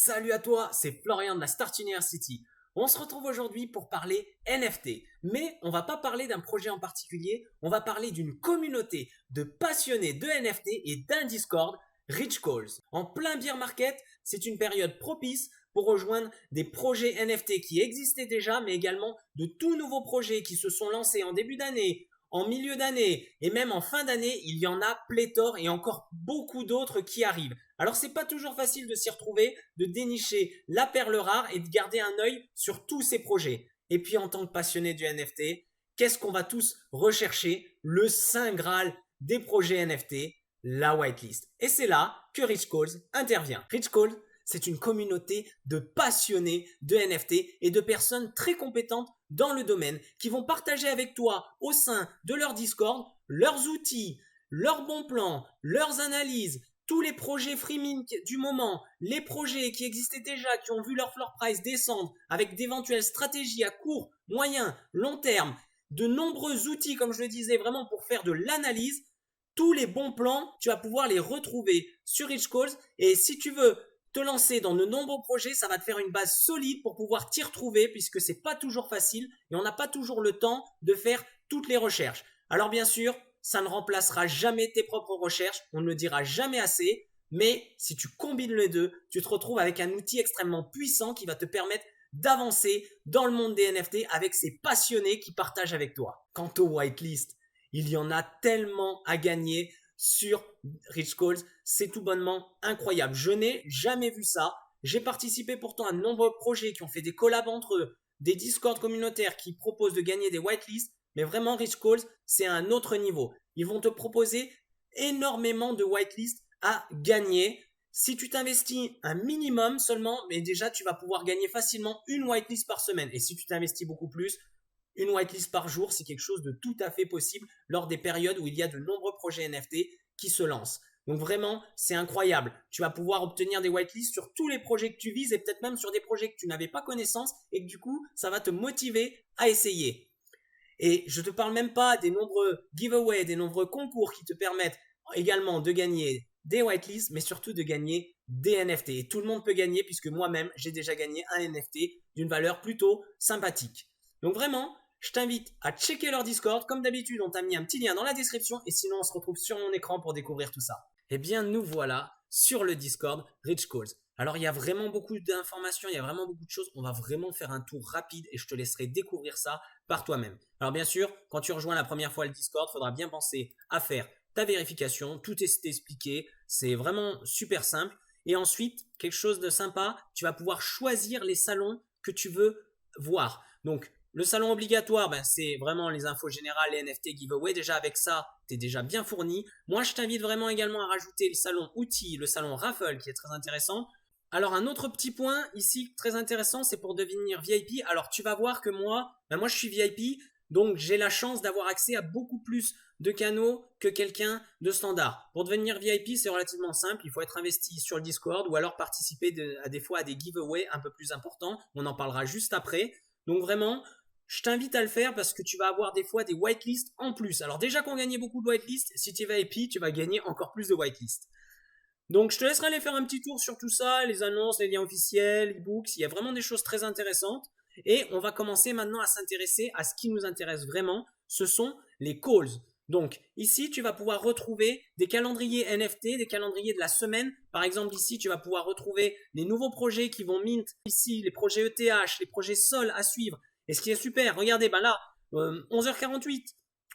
Salut à toi, c'est Florian de la Start University. On se retrouve aujourd'hui pour parler NFT. Mais on va pas parler d'un projet en particulier, on va parler d'une communauté de passionnés de NFT et d'un Discord, Rich Calls. En plein bear market, c'est une période propice pour rejoindre des projets NFT qui existaient déjà, mais également de tout nouveaux projets qui se sont lancés en début d'année, en milieu d'année et même en fin d'année. Il y en a pléthore et encore beaucoup d'autres qui arrivent. Alors c'est pas toujours facile de s'y retrouver, de dénicher la perle rare et de garder un œil sur tous ces projets. Et puis en tant que passionné du NFT, qu'est-ce qu'on va tous rechercher? Le saint graal des projets NFT, la whitelist. Et c'est là que Rich Calls intervient. Rich Calls, c'est une communauté de passionnés de NFT et de personnes très compétentes dans le domaine qui vont partager avec toi au sein de leur Discord leurs outils, leurs bons plans, leurs analyses, tous les projets freeming du moment, les projets qui existaient déjà, qui ont vu leur floor price descendre avec d'éventuelles stratégies à court, moyen, long terme, de nombreux outils, comme je le disais, vraiment pour faire de l'analyse. Tous les bons plans, tu vas pouvoir les retrouver sur Rich Calls. Et si tu veux te lancer dans de nombreux projets, ça va te faire une base solide pour pouvoir t'y retrouver, puisque c'est pas toujours facile et on n'a pas toujours le temps de faire toutes les recherches. Alors bien sûr, ça ne remplacera jamais tes propres recherches, on ne le dira jamais assez, mais si tu combines les deux, tu te retrouves avec un outil extrêmement puissant qui va te permettre d'avancer dans le monde des NFT avec ces passionnés qui partagent avec toi. Quant aux whitelist, il y en a tellement à gagner sur Rich Calls, c'est tout bonnement incroyable. Je n'ai jamais vu ça. J'ai participé pourtant à de nombreux projets qui ont fait des collabs entre eux, des Discord communautaires qui proposent de gagner des whitelists, mais vraiment Rich Calls, c'est à un autre niveau. Ils vont te proposer énormément de whitelists à gagner. Si tu t'investis un minimum seulement, mais déjà tu vas pouvoir gagner facilement une whitelist par semaine. Et si tu t'investis beaucoup plus, une whitelist par jour, c'est quelque chose de tout à fait possible lors des périodes où il y a de nombreux projets NFT qui se lancent. Donc vraiment, c'est incroyable. Tu vas pouvoir obtenir des whitelists sur tous les projets que tu vises et peut-être même sur des projets que tu n'avais pas connaissance et que du coup, ça va te motiver à essayer. Et je ne te parle même pas des nombreux giveaways, des nombreux concours qui te permettent également de gagner des whitelists, mais surtout de gagner des NFT. Et tout le monde peut gagner puisque moi-même, j'ai déjà gagné un NFT d'une valeur plutôt sympathique. Donc vraiment, je t'invite à checker leur Discord. Comme d'habitude, on t'a mis un petit lien dans la description et sinon on se retrouve sur mon écran pour découvrir tout ça. Eh bien, nous voilà sur le Discord Rich Calls. Alors, il y a vraiment beaucoup d'informations, il y a vraiment beaucoup de choses. On va vraiment faire un tour rapide et je te laisserai découvrir ça par toi-même. Alors, bien sûr, quand tu rejoins la première fois le Discord, il faudra bien penser à faire ta vérification. Tout est expliqué. C'est vraiment super simple. Et ensuite, quelque chose de sympa, tu vas pouvoir choisir les salons que tu veux voir. Donc, le salon obligatoire, c'est vraiment les infos générales, les NFT giveaway. Déjà avec ça, tu es déjà bien fourni. Moi, je t'invite vraiment également à rajouter le salon outils, le salon raffle qui est très intéressant. Alors un autre petit point ici très intéressant, c'est pour devenir VIP. Alors tu vas voir que moi je suis VIP, donc j'ai la chance d'avoir accès à beaucoup plus de canaux que quelqu'un de standard. Pour devenir VIP, c'est relativement simple, il faut être investi sur le Discord ou alors participer à des fois à des giveaways un peu plus importants. On en parlera juste après. Donc vraiment, je t'invite à le faire parce que tu vas avoir des fois des whitelists en plus. Alors déjà qu'on gagnait beaucoup de whitelists, si tu es VIP, tu vas gagner encore plus de whitelists. Donc je te laisserai aller faire un petit tour sur tout ça, les annonces, les liens officiels, les books, il y a vraiment des choses très intéressantes. Et on va commencer maintenant à s'intéresser à ce qui nous intéresse vraiment, ce sont les calls. Donc ici, tu vas pouvoir retrouver des calendriers NFT, des calendriers de la semaine. Par exemple, ici, tu vas pouvoir retrouver les nouveaux projets qui vont mint. Ici, les projets ETH, les projets Sol à suivre. Et ce qui est super, regardez, là, 11h48,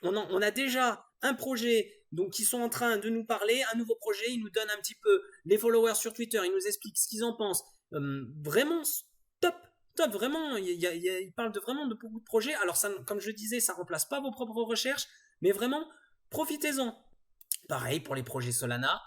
on a déjà un projet donc qui sont en train de nous parler, un nouveau projet, ils nous donnent un petit peu les followers sur Twitter, ils nous expliquent ce qu'ils en pensent. Vraiment top, vraiment, ils parlent vraiment de beaucoup de projets. Alors ça, comme je disais, ça remplace pas vos propres recherches, mais vraiment, profitez-en. Pareil pour les projets Solana.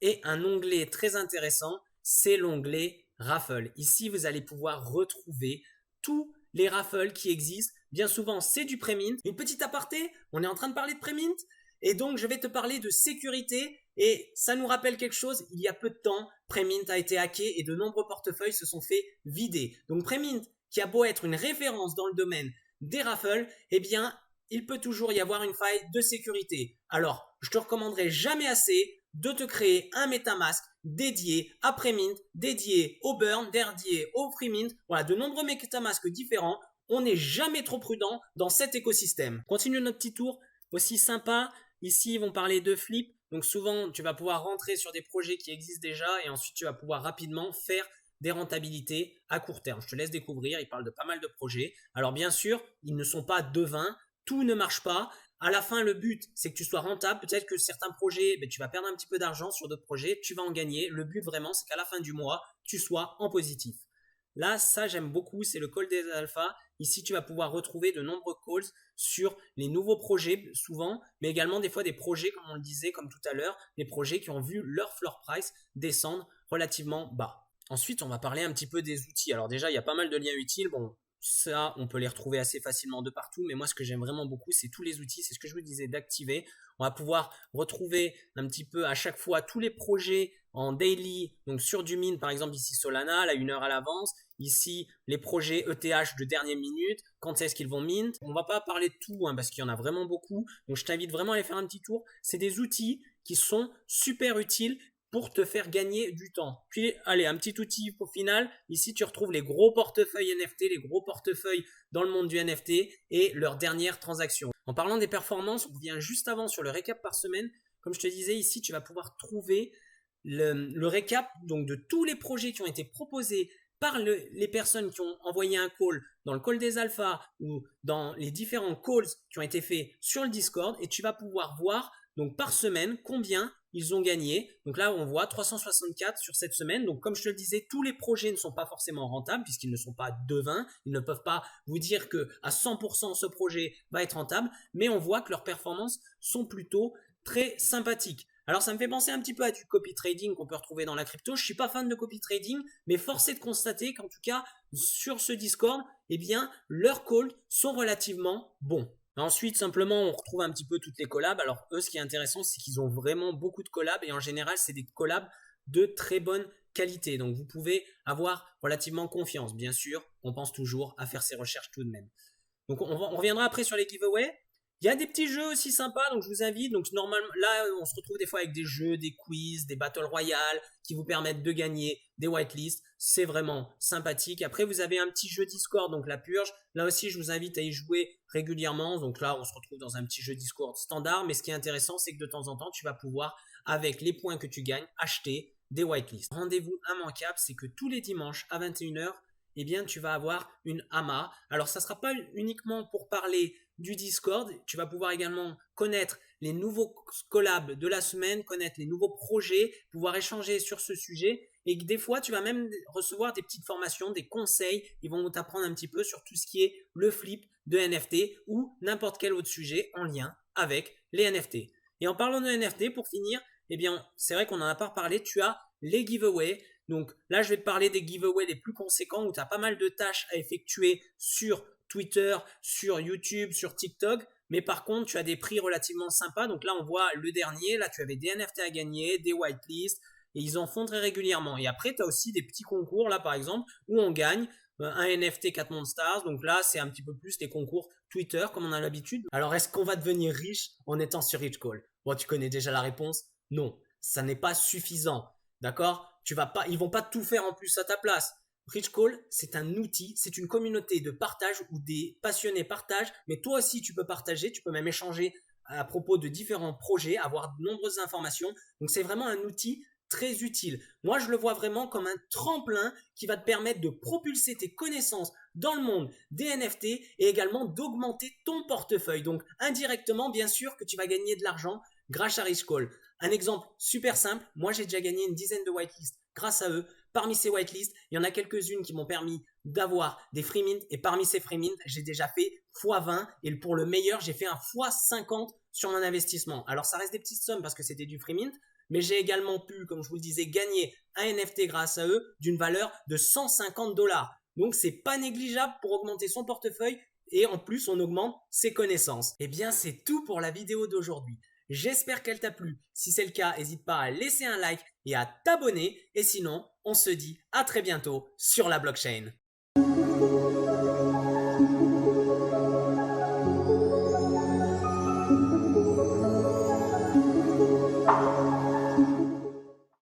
Et un onglet très intéressant, c'est l'onglet Raffle. Ici, vous allez pouvoir retrouver tous les raffles qui existent. Bien souvent, c'est du pré-mint. Une petite aparté, on est en train de parler de pré-mint. Et donc, je vais te parler de sécurité. Et ça nous rappelle quelque chose. Il y a peu de temps, Premint a été hacké et de nombreux portefeuilles se sont fait vider. Donc, Premint, qui a beau être une référence dans le domaine des raffles, eh bien, il peut toujours y avoir une faille de sécurité. Alors, je te recommanderai jamais assez de te créer un MetaMask dédié à Premint, dédié au Burn, dédié au FreeMint. Voilà, de nombreux MetaMask différents. On n'est jamais trop prudent dans cet écosystème. Continue notre petit tour aussi sympa. Ici, ils vont parler de flip. Donc souvent, tu vas pouvoir rentrer sur des projets qui existent déjà et ensuite tu vas pouvoir rapidement faire des rentabilités à court terme. Je te laisse découvrir, ils parlent de pas mal de projets. Alors bien sûr, ils ne sont pas devins, tout ne marche pas. À la fin, le but, c'est que tu sois rentable. Peut-être que certains projets, tu vas perdre un petit peu d'argent sur d'autres projets, tu vas en gagner. Le but vraiment, c'est qu'à la fin du mois, tu sois en positif. Là, ça, j'aime beaucoup, c'est le call des alphas. Ici, tu vas pouvoir retrouver de nombreux calls sur les nouveaux projets, souvent, mais également des fois des projets, comme on le disait, comme tout à l'heure, des projets qui ont vu leur floor price descendre relativement bas. Ensuite, on va parler un petit peu des outils. Alors déjà, il y a pas mal de liens utiles. Bon, ça, on peut les retrouver assez facilement de partout, mais moi, ce que j'aime vraiment beaucoup, c'est tous les outils. C'est ce que je vous disais d'activer. On va pouvoir retrouver un petit peu à chaque fois tous les projets en daily, donc sur du mint, par exemple ici Solana, là 1 heure à l'avance. Ici, les projets ETH de dernière minute, quand est-ce qu'ils vont mint. On va pas parler de tout parce qu'il y en a vraiment beaucoup. Donc je t'invite vraiment à aller faire un petit tour. C'est des outils qui sont super utiles pour te faire gagner du temps. Puis, allez, un petit outil au final. Ici, tu retrouves les gros portefeuilles NFT, les gros portefeuilles dans le monde du NFT et leurs dernières transactions. En parlant des performances, on revient juste avant sur le récap par semaine. Comme je te disais, ici, tu vas pouvoir trouver le récap donc de tous les projets qui ont été proposés par les personnes qui ont envoyé un call dans le call des alphas ou dans les différents calls qui ont été faits sur le Discord, et tu vas pouvoir voir donc par semaine combien ils ont gagné. Donc là, on voit 364 sur cette semaine. Donc comme je te le disais, tous les projets ne sont pas forcément rentables puisqu'ils ne sont pas devins. Ils ne peuvent pas vous dire que à 100% ce projet va être rentable, mais on voit que leurs performances sont plutôt très sympathiques. Alors ça me fait penser un petit peu à du copy trading qu'on peut retrouver dans la crypto. Je suis pas fan de copy trading, mais force est de constater qu'en tout cas sur ce Discord, eh bien leurs calls sont relativement bons. Ensuite, simplement, on retrouve un petit peu toutes les collabs. Alors eux, ce qui est intéressant, c'est qu'ils ont vraiment beaucoup de collabs et en général, c'est des collabs de très bonne qualité. Donc vous pouvez avoir relativement confiance. Bien sûr, on pense toujours à faire ses recherches tout de même. Donc on reviendra après sur les giveaways. Il y a des petits jeux aussi sympas, donc je vous invite. Donc normalement, là, on se retrouve des fois avec des jeux, des quiz, des battle royale qui vous permettent de gagner des whitelists. C'est vraiment sympathique. Après, vous avez un petit jeu Discord, donc la purge. Là aussi, je vous invite à y jouer régulièrement. Donc là, on se retrouve dans un petit jeu Discord standard. Mais ce qui est intéressant, c'est que de temps en temps, tu vas pouvoir, avec les points que tu gagnes, acheter des whitelists. Rendez-vous immanquable, c'est que tous les dimanches à 21h, eh bien, tu vas avoir une AMA. Alors, ça ne sera pas uniquement pour parler du Discord. Tu vas pouvoir également connaître les nouveaux collabs de la semaine, connaître les nouveaux projets, pouvoir échanger sur ce sujet. Et que des fois, tu vas même recevoir des petites formations, des conseils. Ils vont t'apprendre un petit peu sur tout ce qui est le flip de NFT ou n'importe quel autre sujet en lien avec les NFT. Et en parlant de NFT, pour finir, eh bien, c'est vrai qu'on n'en a pas parlé. Tu as les giveaways. Donc là, je vais te parler des giveaways les plus conséquents où tu as pas mal de tâches à effectuer sur Twitter, sur YouTube, sur TikTok. Mais par contre, tu as des prix relativement sympas. Donc là, on voit le dernier. Là, tu avais des NFT à gagner, des whitelists. Et ils en font très régulièrement. Et après, tu as aussi des petits concours, là, par exemple, où on gagne un NFT 4 Monsters. Donc là, c'est un petit peu plus les concours Twitter, comme on a l'habitude. Alors, est-ce qu'on va devenir riche en étant sur Richcall? Bon, tu connais déjà la réponse. Non, ça n'est pas suffisant. D'accord? Ils vont pas tout faire en plus à ta place. Richcall, c'est un outil, c'est une communauté de partage où des passionnés partagent, mais toi aussi tu peux partager, tu peux même échanger à propos de différents projets, avoir de nombreuses informations. Donc c'est vraiment un outil très utile. Moi, je le vois vraiment comme un tremplin qui va te permettre de propulser tes connaissances dans le monde des NFT et également d'augmenter ton portefeuille. Donc indirectement, bien sûr que tu vas gagner de l'argent grâce à Richcall. Un exemple super simple, moi j'ai déjà gagné une dizaine de whitelists grâce à eux. Parmi ces whitelists, il y en a quelques-unes qui m'ont permis d'avoir des free mint et parmi ces free mint, j'ai déjà fait x20 et pour le meilleur, j'ai fait un x50 sur mon investissement. Alors ça reste des petites sommes parce que c'était du free mint, mais j'ai également pu, comme je vous le disais, gagner un NFT grâce à eux d'une valeur de 150 $. Donc c'est pas négligeable pour augmenter son portefeuille et en plus on augmente ses connaissances. Et bien c'est tout pour la vidéo d'aujourd'hui. J'espère qu'elle t'a plu. Si c'est le cas, n'hésite pas à laisser un like et à t'abonner. Et sinon, on se dit à très bientôt sur la blockchain.